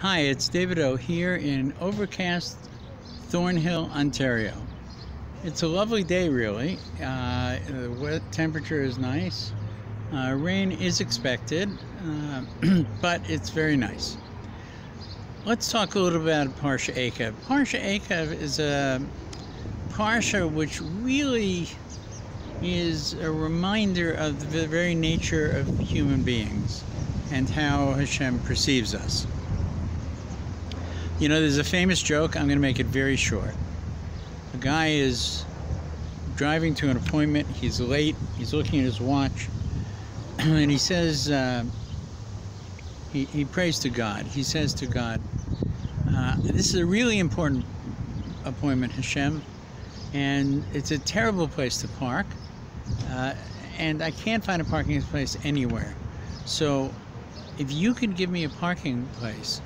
Hi, it's David O here in overcast Thornhill, Ontario. It's a lovely day, really. The wet temperature is nice. Rain is expected, but it's very nice. Let's talk a little about Parsha EKEV. Parsha EKEV is a Parsha which really is a reminder of the very nature of human beings and how Hashem perceives us. You know, there's a famous joke. I'm going to make it very short. A guy is driving to an appointment. He's late. He's looking at his watch. And he says, he prays to God. He says to God, this is a really important appointment, Hashem. And it's a terrible place to park. And I can't find a parking place anywhere. So if you could give me a parking place,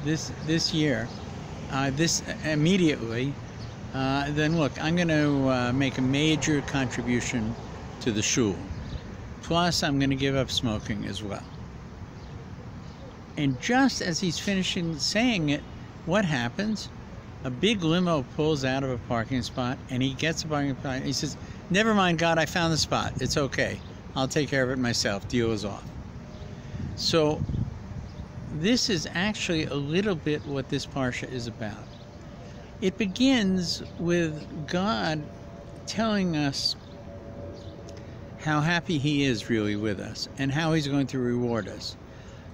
this year, this immediately, then look, I'm going to make a major contribution to the shul. Plus, I'm going to give up smoking as well. And just as he's finishing saying it, what happens? A big limo pulls out of a parking spot, and he gets a parking spot, and he says, "Never mind, God, I found the spot. It's okay. I'll take care of it myself. Deal is off." So this is actually a little bit what this Parsha is about. It begins with God telling us how happy He is really with us and how He's going to reward us,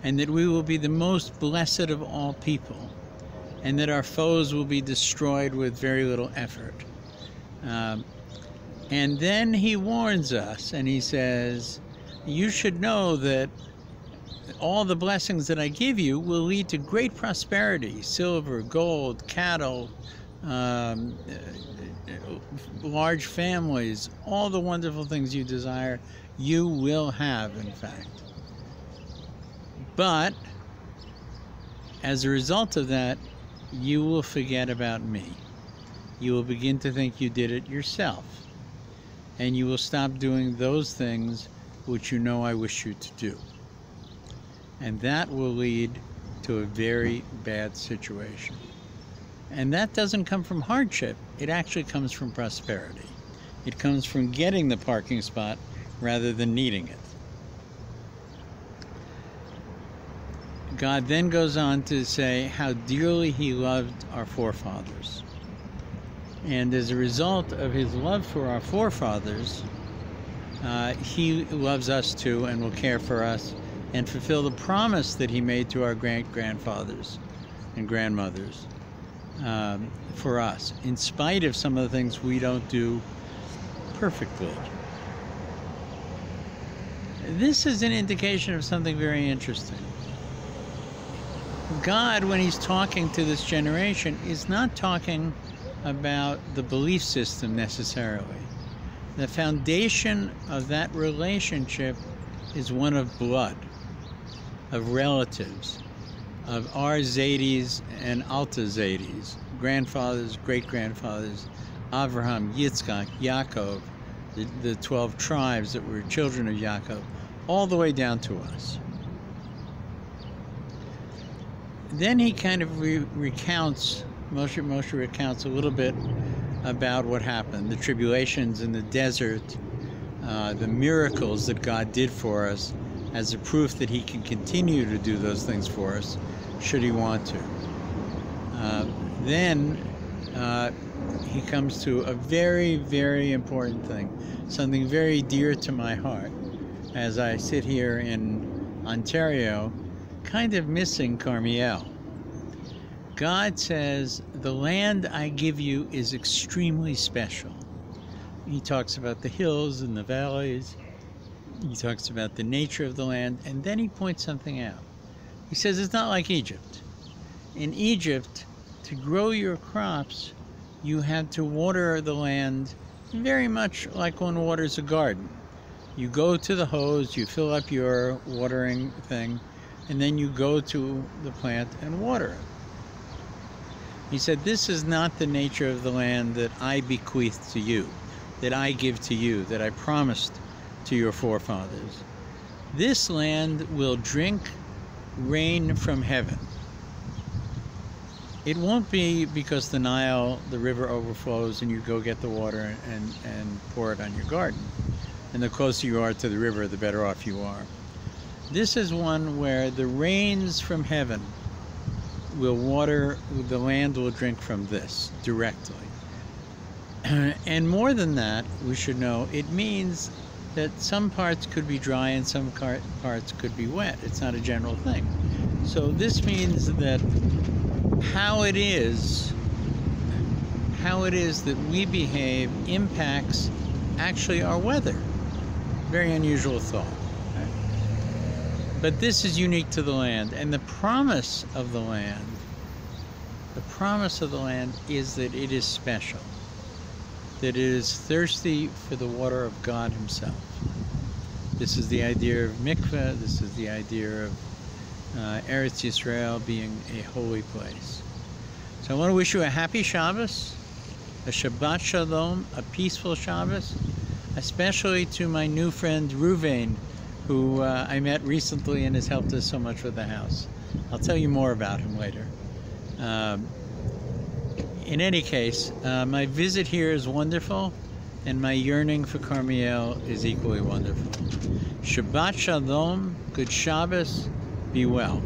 and that we will be the most blessed of all people, and that our foes will be destroyed with very little effort. And then He warns us and He says, you should know that all the blessings that I give you will lead to great prosperity: silver, gold, cattle, large families, all the wonderful things you desire, you will have, in fact. But as a result of that, you will forget about me. You will begin to think you did it yourself. And you will stop doing those things which you know I wish you to do. And that will lead to a very bad situation. And that doesn't come from hardship. It actually comes from prosperity. It comes from getting the parking spot rather than needing it. God then goes on to say how dearly He loved our forefathers. And as a result of His love for our forefathers, He loves us too and will care for us and fulfill the promise that He made to our great-grandfathers and grandmothers for us, in spite of some of the things we don't do perfectly. This is an indication of something very interesting. God, when He's talking to this generation, is not talking about the belief system necessarily. The foundation of that relationship is one of blood, of relatives, of our Zadis and Alta Zadis, grandfathers, great-grandfathers, Avraham, Yitzchak, Yaakov, the 12 tribes that were children of Yaakov, all the way down to us. Then he kind of recounts, Moshe recounts a little bit about what happened, the tribulations in the desert, the miracles that God did for us, as a proof that He can continue to do those things for us, should He want to. Then He comes to a very, very important thing, something very dear to my heart, as I sit here in Ontario, kind of missing Karmiel. God says, the land I give you is extremely special. He talks about the hills and the valleys. He talks about the nature of the land, and then He points something out. He says it's not like Egypt. In Egypt, to grow your crops, you had to water the land very much like one waters a garden. You go to the hose, you fill up your watering thing, and then you go to the plant and water it. He said, this is not the nature of the land that I bequeath to you, that I give to you, that I promised to your forefathers. This land will drink rain from heaven. It won't be because the Nile, the river, overflows and you go get the water and pour it on your garden. And the closer you are to the river, the better off you are. This is one where the rains from heaven will water, the land will drink from this directly. And more than that, we should know, it means that some parts could be dry and some parts could be wet. It's not a general thing. So this means that how it is that we behave impacts actually our weather. Very unusual thought. Right? But this is unique to the land, and the promise of the land is that it is special, that it is thirsty for the water of God Himself. This is the idea of mikveh. This is the idea of Eretz Yisrael being a holy place. So I want to wish you a happy Shabbos, a Shabbat Shalom, a peaceful Shabbos, especially to my new friend Ruvain, who I met recently and has helped us so much with the house. I'll tell you more about him later. In any case, my visit here is wonderful, and my yearning for Karmiel is equally wonderful. Shabbat Shalom, good Shabbos, be well.